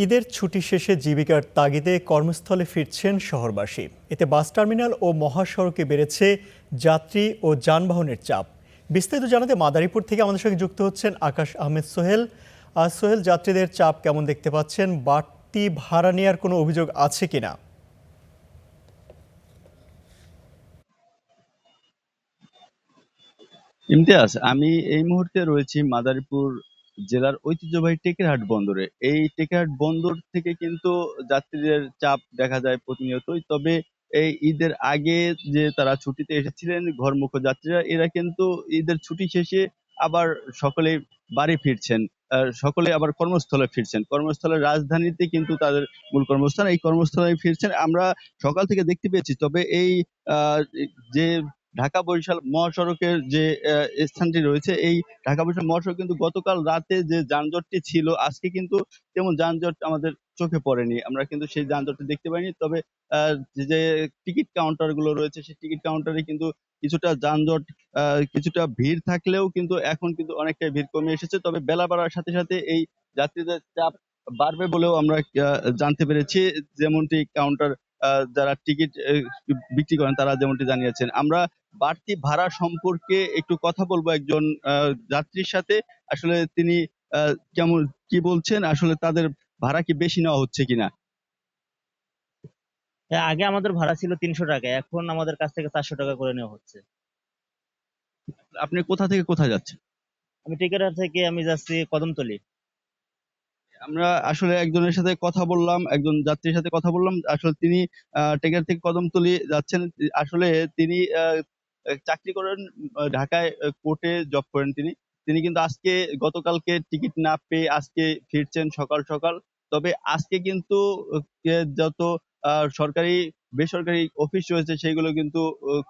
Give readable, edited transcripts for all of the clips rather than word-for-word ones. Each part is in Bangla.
ঈদের ছুটি শেষে জীবিকার তাগিদে কর্মস্থলে ফিরছেন শহরবাসী। এতে বাস টার্মিনাল ও মহাসড়কে বেড়েছে যাত্রী ও যানবাহনের চাপ। বিস্তারিত জানাতে মাদারীপুর থেকে আমাদের সঙ্গে যুক্ত হচ্ছেন আকাশ আহমেদ সোহেল। সোহেল, যাত্রীদের চাপ কেমন দেখতে পাচ্ছেন? বাড়তি ভাড়া নেওয়ার কোনো অভিযোগ আছে কিনা? ইমতিয়াজ, আমি এই মুহূর্তে রয়েছি মাদারীপুর জেলার ঐতিহ্যবাহী টেকেরহাট বন্দরে। এই টেকেরহাট বন্দর থেকে কিন্তু যাত্রীদের চাপ দেখা যায় প্রতিনিয়তই। তবে এই ঈদের আগে যে তারা ছুটিতে এসেছিলেন ঘরমুখ যাত্রীরা, এরা কিন্তু ঈদের ছুটি শেষে আবার সকলে বাড়ি ফিরছেন। সকলে আবার কর্মস্থলে ফিরছেন। কর্মস্থলের রাজধানীতে কিন্তু তাদের মূল কর্মস্থান, এই কর্মস্থলে ফিরছেন আমরা সকাল থেকে দেখতে পেয়েছি। তবে এই যে ঢাকা বরিশাল মহাসড়কের যে স্থানটি রয়েছে, এই ঢাকা বরিশাল মহাসড়ক কিন্তু গতকাল রাতে যে যানজটটি ছিল, আজকে কিন্তু তেমন যানজট আমাদের চোখে পড়েনি। আমরা কিন্তু সেই যানজটটি দেখতে পাইনি। তবে যে টিকিট কাউন্টার গুলো রয়েছে, সেই টিকিট কাউন্টারে কিন্তু কিছুটা যানজট, কিছুটা ভিড় থাকলেও কিন্তু এখন কিন্তু অনেকটাই ভিড় কমে এসেছে। তবে বেলা বাড়ার সাথে সাথে এই যাত্রীদের চাপ বাড়বে বলেও আমরা জানতে পেরেছি। যেমনটি কাউন্টার যারা টিকিট বিক্রি করেন তারা যেমনটি জানিয়েছেন। আমরা বাড়তি ভাড়া সম্পর্কে একটু কথা বলবো একজন যাত্রীর সাথে। আসলে তিনি কেমন কি বলছেন, আসলে তাদের ভাড়া কি বেশি নেওয়া হচ্ছে কিনা। হ্যাঁ, আগে আমাদের ভাড়া ছিল 300 টাকা, এখন আমাদের কাছ থেকে 400 টাকা করে নেওয়া হচ্ছে। আপনি কোথা থেকে কোথায় যাচ্ছেন? আমি টিকাটার থেকে আমি যাচ্ছি কদমতলী। আমরা আসলে একজনের সাথে কথা বললাম, একজন যাত্রীর সাথে কথা বললাম। আসলে তিনি টেকার থেকে কদমতলী যাচ্ছেন। আসলে তিনি চাকরি করেন ঢাকায়, কোর্টে জব করেন তিনি। তিনি কিন্তু আজকে গতকালকে টিকিট না পেয়ে আজকে ফিরছেন সকাল সকাল। তবে আজকে কিন্তু যত সরকারি বেসরকারি অফিস রয়েছে সেগুলো কিন্তু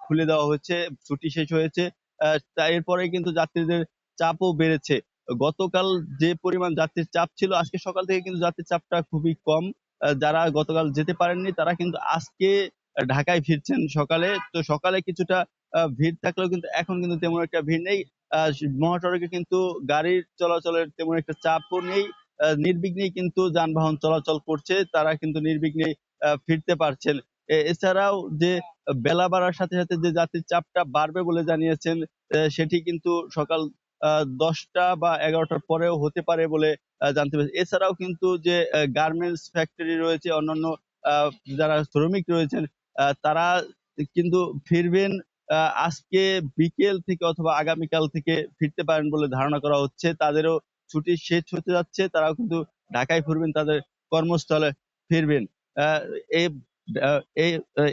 খুলে দেওয়া হয়েছে, ছুটি শেষ হয়েছে। এরপরে কিন্তু যাত্রীদের চাপও বেড়েছে। গতকাল যে পরিমাণ যাত্রীর চাপ ছিল, আজকে সকাল থেকে কিন্তু যাত্রীর চাপটা খুবই কম। যারা গতকাল যেতে পারেননি তারা কিন্তু আজকে ঢাকায় ফিরছেন সকালে। তো সকালে কিছুটা ভিড় থাকলেও কিন্তু এখন কিন্তু তেমন একটা ভিড় নেই। মহাসড়কে কিন্তু গাড়ির চলাচলের তেমন একটা চাপও নেই। নির্বিঘ্নেই কিন্তু যানবাহন চলাচল করছে, তারা কিন্তু নির্বিঘ্নে ফিরতে পারছেন। এছাড়াও যে বেলা বাড়ার সাথে সাথে যে যাত্রীর চাপটা বাড়বে বলে জানিয়েছেন, সেটি কিন্তু সকাল 10টা বা 11টার পরেও হতে পারে বলে জানতে পেরেছি। এছাড়াও কিন্তু যে গার্মেন্টস ফ্যাক্টরি রয়েছে, অন্যান্য আহ, যারা শ্রমিক রয়েছেন, তারা কিন্তু ফিরবেন আজকে বিকেল থেকে অথবা আগামীকাল থেকে ফিরতে পারেন বলে ধারণা করা হচ্ছে। তাদেরও ছুটি শেষ হতে যাচ্ছে, তারাও কিন্তু ঢাকায় ফিরবেন, তাদের কর্মস্থলে ফিরবেন। আহ, এই এই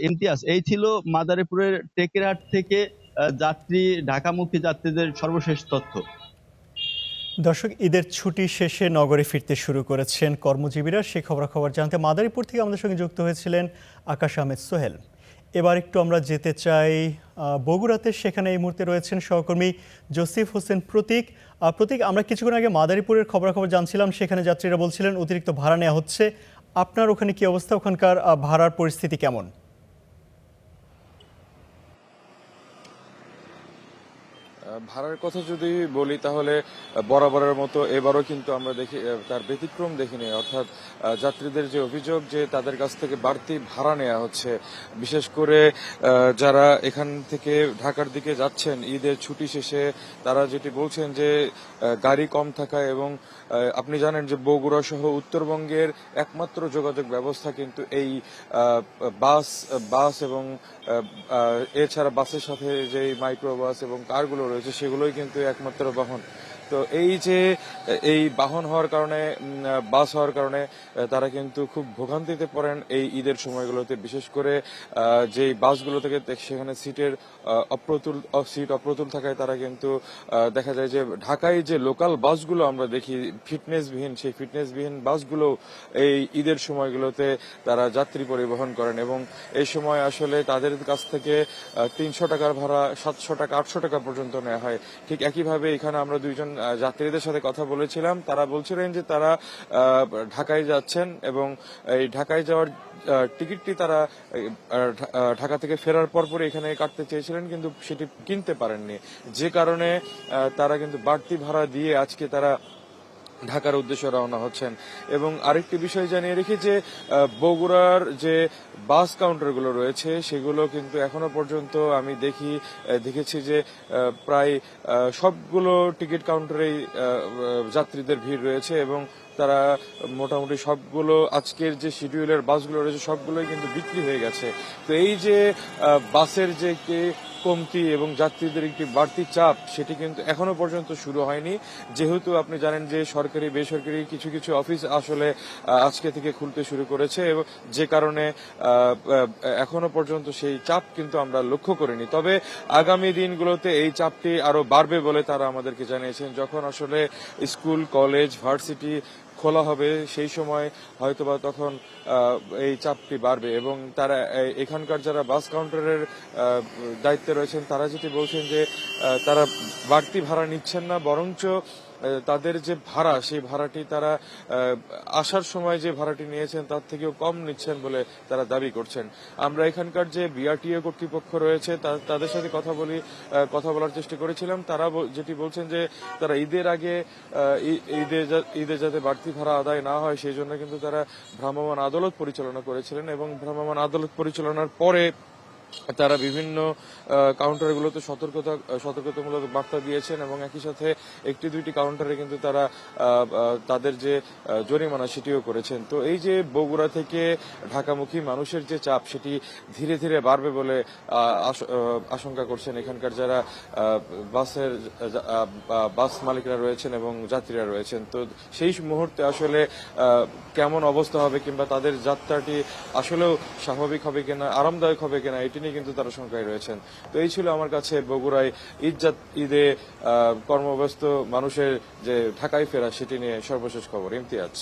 ইমতিয়াজ, এই ছিল মাদারীপুরের টেকেরহাট থেকে যাত্রী ঢাকামুখী যাত্রীদের সর্বশেষ তথ্য। দর্শক, ঈদের ছুটি শেষে নগরে ফিরতে শুরু করেছেন কর্মজীবীরা। সে খবরাখবর জানতে মাদারীপুর থেকে আমাদের সঙ্গে যুক্ত হয়েছিলেন আকাশ আহমেদ সোহেল। এবার একটু আমরা যেতে চাই বগুড়াতে। সেখানে এই মুহূর্তে রয়েছেন সহকর্মী জসিফ হোসেন প্রতীক। প্রতীক, আমরা কিছুক্ষণ আগে মাদারীপুরের খবরাখবর জানছিলাম, সেখানে যাত্রীরা বলছিলেন অতিরিক্ত ভাড়া নেওয়া হচ্ছে। আপনার ওখানে কি অবস্থা? ওখানকার ভাড়ার পরিস্থিতি কেমন? ভাড়ার কথা যদি বলি তাহলে বরাবরের মতো এবারও কিন্তু আমরা দেখি তার ব্যতিক্রম দেখিনি। অর্থাৎ যাত্রীদের যে অভিযোগ যে তাদের কাছ থেকে বাড়তি ভাড়া নেওয়া হচ্ছে, বিশেষ করে যারা এখান থেকে ঢাকার দিকে যাচ্ছেন ঈদের ছুটি শেষে, তারা যেটি বলছেন যে গাড়ি কম থাকায় এবং আপনি জানেন যে বগুড়া সহ উত্তরবঙ্গের একমাত্র যোগাযোগ ব্যবস্থা কিন্তু এই বাস এবং এছাড়া বাসের সাথে যে মাইক্রো বাস এবং কারগুলো রয়েছে সেগুলোই কিন্তু একমাত্র বাহন। তো এই বাহন হওয়ার কারণে, বাস হওয়ার কারণে তারা কিন্তু খুব ভোগান্তিতে পড়েন এই ঈদের সময়গুলোতে। বিশেষ করে যে বাসগুলো থেকে সেখানে সিট অপ্রতুল থাকায় তারা কিন্তু দেখা যায় যে ঢাকায় যে লোকাল বাসগুলো আমরা দেখি ফিটনেসবিহীন, সেই ফিটনেসবিহীন বাসগুলো এই ঈদের সময়গুলোতে তারা যাত্রী পরিবহন করেন এবং এই সময় আসলে তাদের কাছ থেকে 300 টাকার ভাড়া 700 টাকা 800 টাকা পর্যন্ত নেওয়া হয়। ঠিক একইভাবে এখানে আমরা দুইজন যাত্রীদের সাথে কথা বলেছিলাম, তারা বলছিলেন যে তারা ঢাকায় যাচ্ছেন এবং এই ঢাকায় যাওয়ার টিকিটটি তারা ঢাকা থেকে ফেরার পরপরই এখানে কাটতে চেয়েছিলেন, কিন্তু সেটি কিনতে পারেননি। যে কারণে তারা কিন্তু বাড়তি ভাড়া দিয়ে আজকে তারা ঢাকার উদ্দেশ্যে রওনা হচ্ছেন। এবং আরেকটি বিষয় জানিয়ে রেখি যে বগুড়ার যে বাস কাউন্টারগুলো রয়েছে সেগুলো কিন্তু এখনো পর্যন্ত আমি দেখেছি যে প্রায় সবগুলো টিকিট কাউন্টারেই যাত্রীদের ভিড় রয়েছে এবং তারা মোটামুটি সবগুলো আজকের যে শিডিউলের বাসগুলো রয়েছে সবগুলোই কিন্তু বিক্রি হয়ে গেছে। তো এই যে বাসের যে কমতি এবং যাত্রীদের একটি বাড়তি চাপ সেটি কিন্তু এখনো পর্যন্ত শুরু হয়নি, যেহেতু আপনি জানেন যে সরকারি বেসরকারি কিছু কিছু অফিস আসলে আজকে থেকে খুলতে শুরু করেছে এবং যে কারণে এখনো পর্যন্ত সেই চাপ কিন্তু আমরা লক্ষ্য করিনি। তবে আগামী দিনগুলোতে এই চাপটি আরো বাড়বে বলে তারা আমাদেরকে জানিয়েছেন। যখন আসলে স্কুল কলেজ ভার্সিটি খোলা হবে সেই সময় হয়তোবা তখন এই চাপটি বাড়বে এবং তারা এখানকার যারা বাস কাউন্টারের দায়িত্বে রয়েছেন তারা যেটি বলছেন যে তারা বাড়তি ভাড়া নিচ্ছেন না, বরঞ্চ তাদের যে ভাড়া সেই ভাড়াটি তারা আসার সময় যে ভাড়াটি নিয়েছেন তার থেকেও কম নিচ্ছেন বলে তারা দাবি করছেন। আমরা এখানকার যে বিআরটিএ কর্তৃপক্ষ রয়েছে তাদের সাথে কথা বলার চেষ্টা করেছিলাম। তারা যেটি বলছেন যে তারা ঈদের আগে ঈদে যাতে বাড়তি ভাড়া আদায় না হয় সেই জন্য কিন্তু তারা ভ্রাম্যমাণ আদালত পরিচালনা করেছিলেন এবং ভ্রাম্যমাণ আদালত পরিচালনার পরে তারা বিভিন্ন কাউন্টারগুলোতে সতর্কতামূলক বার্তা দিয়েছেন এবং একই সাথে একটি দুইটি কাউন্টারে কিন্তু তারা তাদের যে জরিমানা সেটিও করেছেন। তো এই যে বগুড়া থেকে ঢাকামুখী মানুষের যে চাপ সেটি ধীরে ধীরে বাড়বে বলে আশঙ্কা করছেন এখানকার যারা বাস মালিকরা রয়েছেন এবং যাত্রীরা রয়েছেন। তো সেই মুহূর্তে আসলে কেমন অবস্থা হবে কিংবা তাদের যাত্রাটি আসলেও স্বাভাবিক হবে কিনা, আরামদায়ক হবে কিনা এটি নিয়ে কিন্তু তারা শঙ্কায় রয়েছেন। তো এই ছিল আমার কাছে বগুড়ায় ঈদে কর্মব্যস্ত মানুষের যে ঢাকায় ফেরা সেটি নিয়ে সর্বশেষ খবর। ইমতিয়াজ।